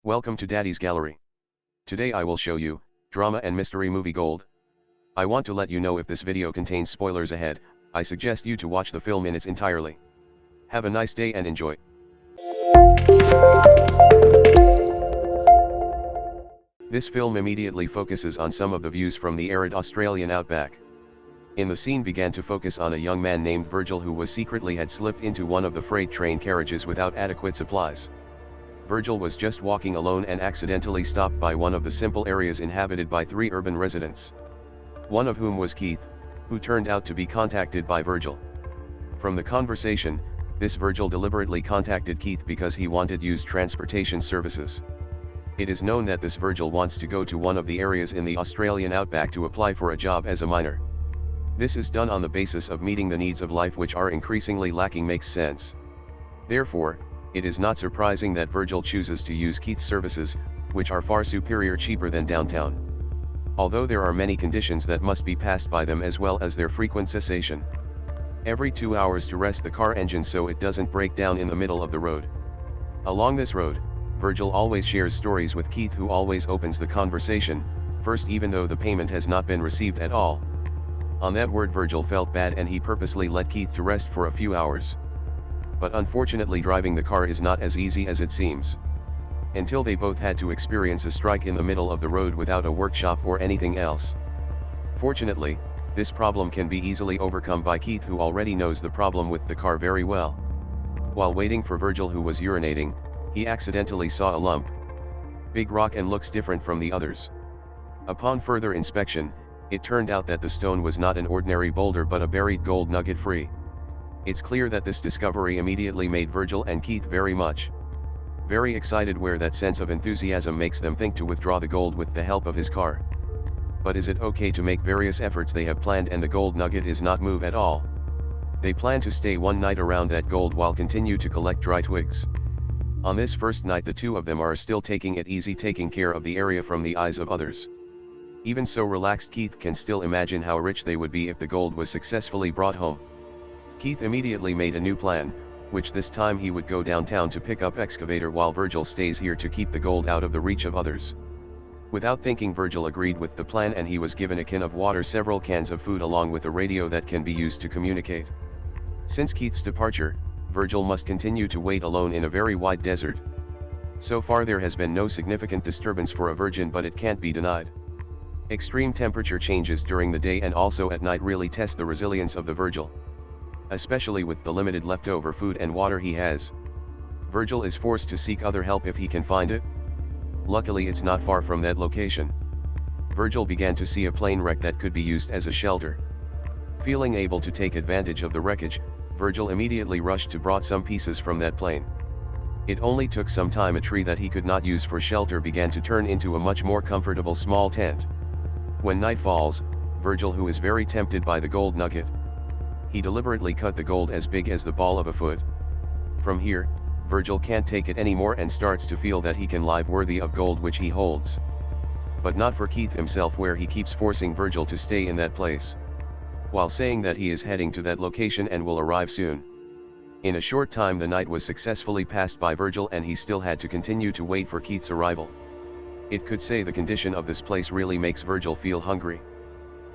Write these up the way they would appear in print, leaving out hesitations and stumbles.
Welcome to Daddy's Gallery. Today I will show you, drama and mystery movie Gold. I want to let you know if this video contains spoilers ahead, I suggest you to watch the film in its entirely. Have a nice day and enjoy. This film immediately focuses on some of the views from the arid Australian outback. In the scene began to focus on a young man named Virgil who was secretly had slipped into one of the freight train carriages without adequate supplies. Virgil was just walking alone and accidentally stopped by one of the simple areas inhabited by 3 urban residents. One of whom was Keith, who turned out to be contacted by Virgil. From the conversation, this Virgil deliberately contacted Keith because he wanted used transportation services. It is known that this Virgil wants to go to one of the areas in the Australian outback to apply for a job as a miner. This is done on the basis of meeting the needs of life which are increasingly lacking makes sense. Therefore, it is not surprising that Virgil chooses to use Keith's services, which are far superior cheaper than downtown. Although there are many conditions that must be passed by them as well as their frequent cessation. Every 2 hours to rest the car engine so it doesn't break down in the middle of the road. Along this road, Virgil always shares stories with Keith who always opens the conversation, first even though the payment has not been received at all. On that word Virgil felt bad and he purposely let Keith to rest for a few hours. But unfortunately driving the car is not as easy as it seems. Until they both had to experience a strike in the middle of the road without a workshop or anything else. Fortunately, this problem can be easily overcome by Keith who already knows the problem with the car very well. While waiting for Virgil who was urinating, he accidentally saw a lump. Big rock and looks different from the others. Upon further inspection, it turned out that the stone was not an ordinary boulder but a buried gold nugget free. It's clear that this discovery immediately made Virgil and Keith very excited where that sense of enthusiasm makes them think to withdraw the gold with the help of his car. But is it okay to make various efforts they have planned and the gold nugget is not move at all? They plan to stay one night around that gold while continue to collect dry twigs. On this first night the two of them are still taking it easy taking care of the area from the eyes of others. Even so relaxed Keith can still imagine how rich they would be if the gold was successfully brought home. Keith immediately made a new plan, which this time he would go downtown to pick up excavator while Virgil stays here to keep the gold out of the reach of others. Without thinking Virgil agreed with the plan and he was given a can of water, several cans of food along with a radio that can be used to communicate. Since Keith's departure, Virgil must continue to wait alone in a very wide desert. So far there has been no significant disturbance for a virgin but it can't be denied. Extreme temperature changes during the day and also at night really test the resilience of the Virgil. Especially with the limited leftover food and water he has. Virgil is forced to seek other help if he can find it. Luckily it's not far from that location. Virgil began to see a plane wreck that could be used as a shelter. Feeling able to take advantage of the wreckage, Virgil immediately rushed to brought some pieces from that plane. It only took some time a tree that he could not use for shelter began to turn into a much more comfortable small tent. When night falls, Virgil who is very tempted by the gold nugget. He deliberately cut the gold as big as the ball of a foot. From here, Virgil can't take it anymore and starts to feel that he can live worthy of gold which he holds. But not for Keith himself where he keeps forcing Virgil to stay in that place. While saying that he is heading to that location and will arrive soon. In a short time the night was successfully passed by Virgil and he still had to continue to wait for Keith's arrival. It could say the condition of this place really makes Virgil feel hungry.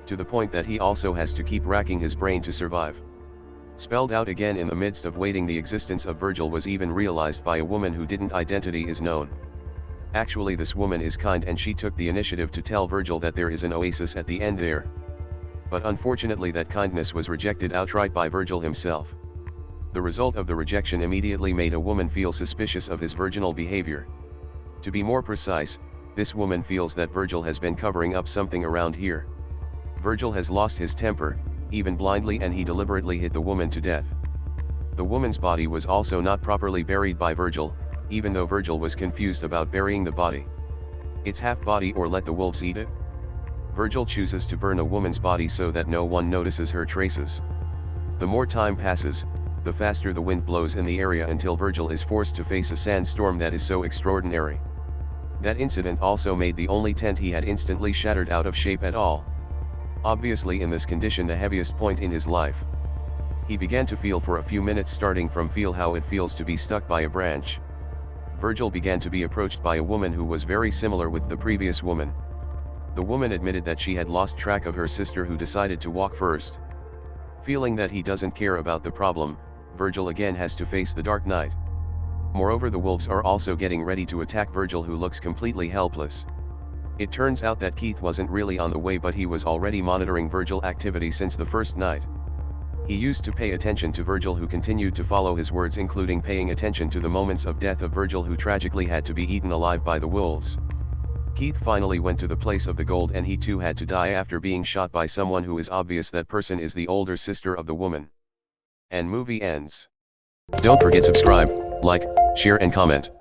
To the point that he also has to keep racking his brain to survive. Spelled out again in the midst of waiting the existence of Virgil was even realized by a woman who didn't identity is known. Actually this woman is kind and she took the initiative to tell Virgil that there is an oasis at the end there. But unfortunately that kindness was rejected outright by Virgil himself. The result of the rejection immediately made a woman feel suspicious of his virginal behavior. To be more precise, this woman feels that Virgil has been covering up something around here. Virgil has lost his temper, even blindly, and he deliberately hit the woman to death. The woman's body was also not properly buried by Virgil, even though Virgil was confused about burying the body. It's half body or let the wolves eat it? Virgil chooses to burn a woman's body so that no one notices her traces. The more time passes, the faster the wind blows in the area until Virgil is forced to face a sandstorm that is so extraordinary. That incident also made the only tent he had instantly shattered out of shape at all. Obviously in this condition the heaviest point in his life. He began to feel for a few minutes starting from feel how it feels to be stuck by a branch. Virgil began to be approached by a woman who was very similar with the previous woman. The woman admitted that she had lost track of her sister, who decided to walk first. Feeling that he doesn't care about the problem, Virgil again has to face the Dark Knight. Moreover, the wolves are also getting ready to attack Virgil, who looks completely helpless. It turns out that Keith wasn't really on the way, but he was already monitoring Virgil's activity since the first night. He used to pay attention to Virgil, who continued to follow his words, including paying attention to the moments of death of Virgil, who tragically had to be eaten alive by the wolves. Keith finally went to the place of the gold, and he too had to die after being shot by someone who is obvious that person is the older sister of the woman. And movie ends. Don't forget subscribe, like, share and comment.